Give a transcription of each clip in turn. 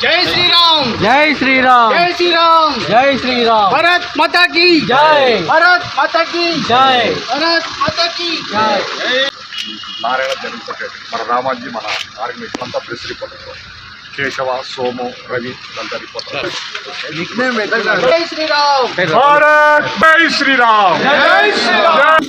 जय श्री राम, जय श्री राम, जय श्री राम, जय श्री राम। भारत माता की जय, भारत माता की जय, भारत माता की जय। నారాయణ జన్మశేఖర్ మన రామాజీ మన ఆర్గనైజేషన్ అంతా ప్రెస్ రిపోర్టర్ కేశవ సోము రవి అంతా రిపోర్టర్ जय श्री राम, భారత్ జై శ్రీరామ్ जय श्री राम।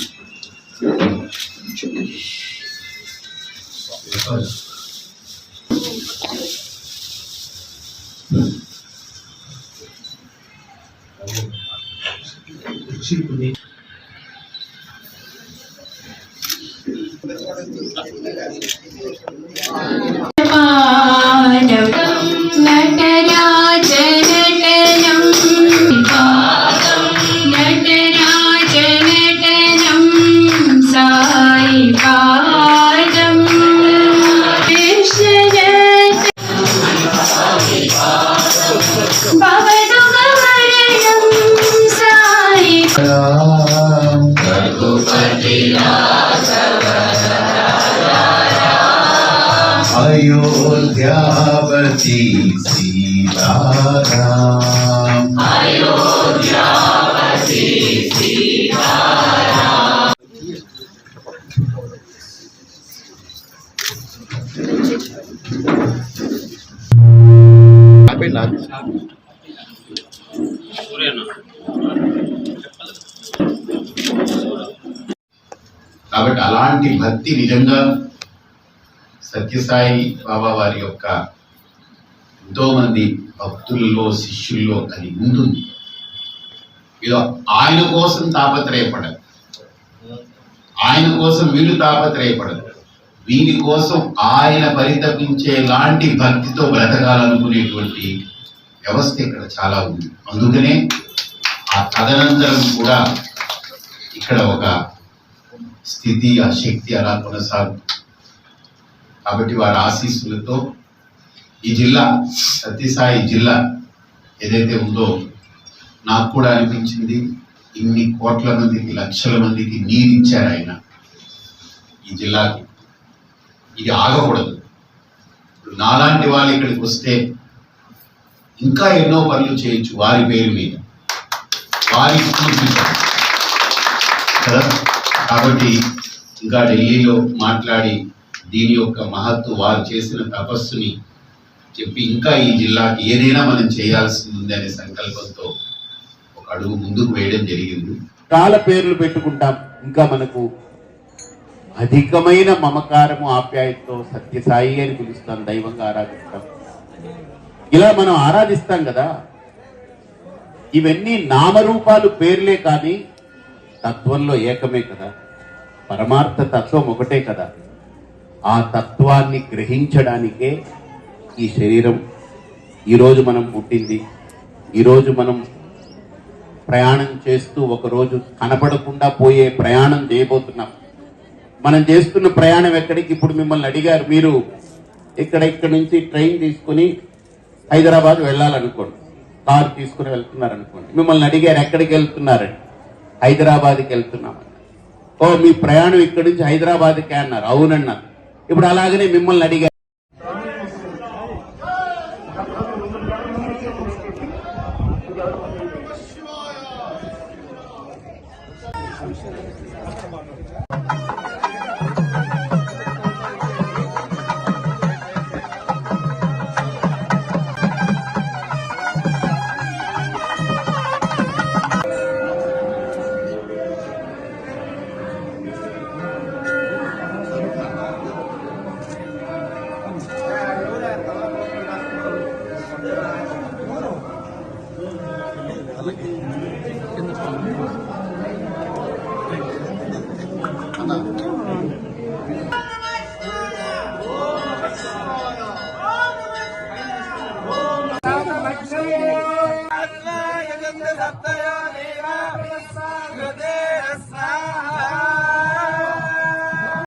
अयोध्यापति सीताराम, अयोध्यापति सीताराम। కాబట్టి అలాంటి భక్తి నిజంగా సత్యసాయి బాబా వారి యొక్క ఎంతో మంది భక్తుల్లో శిష్యుల్లో అది ఉంటుంది. ఏదో ఆయన కోసం తాపత్రయపడదు, ఆయన కోసం వీళ్ళు తాపత్రయపడదు, వీరి కోసం ఆయన పరితపించేలాంటి భక్తితో బ్రతకాలనుకునేటువంటి వ్యవస్థ ఇక్కడ చాలా ఉంది. అందుకనే ఆ తదనంతరం కూడా ఇక్కడ ఒక స్థితి ఆ శక్తి అలా కొనసాగుతుంది. కాబట్టి వారి ఆశీస్సులతో ఈ జిల్లా సత్యసాయి జిల్లా ఏదైతే ఉందో నాకు కూడా అనిపించింది, ఇన్ని కోట్ల మందికి లక్షల మందికి నీరిచ్చారు ఆయన ఈ జిల్లాకి. ఇది ఆగకూడదు. నాలాంటి వాళ్ళు ఇక్కడికి వస్తే ఇంకా ఎన్నో పనులు చేయొచ్చు వారి పేరు మీద, వారి కదా. కాబట్టి ఇంకా ఢిల్లీలో మాట్లాడి దీని యొక్క మహత్తు వారు చేసిన తపస్సుని చెప్పి ఇంకా ఈ జిల్లాకి ఏదైనా మనం చేయాల్సి ఉంది అనే సంకల్పంతో ఒక అడుగు ముందుకు వేయడం జరిగింది. చాలా పేర్లు పెట్టుకుంటాం, ఇంకా మనకు అధికమైన మమకారము ఆప్యాయతతో సత్యసాయి అని పిలుస్తాం, దైవంగా ఆరాధిస్తాం. ఇలా మనం ఆరాధిస్తాం కదా, ఇవన్నీ నామరూపాలు పేర్లే కానీ తత్వంలో ఏకమే కదా, పరమార్థ తత్వం ఒకటే కదా. ఆ తత్వాన్ని గ్రహించడానికే ఈ శరీరం ఈరోజు మనం పుట్టింది. ఈరోజు మనం ప్రయాణం చేస్తూ ఒకరోజు కనపడకుండా పోయే ప్రయాణం చేయబోతున్నాం. మనం చేస్తున్న ప్రయాణం ఎక్కడికి? ఇప్పుడు మిమ్మల్ని అడిగారు, మీరు ఇక్కడ నుంచి ట్రైన్ తీసుకుని హైదరాబాద్ వెళ్ళాలనుకోండి, కారు తీసుకుని వెళ్తున్నారనుకోండి. మిమ్మల్ని అడిగారు ఎక్కడికి వెళ్తున్నారని, హైదరాబాద్కి వెళ్తున్నామని. ఓ మీ ప్రయాణం ఇక్కడి నుంచి హైదరాబాద్కే అన్నారు. అవునన్నారు. ఇప్పుడు అలాగనే మిమ్మల్ని అడిగారు,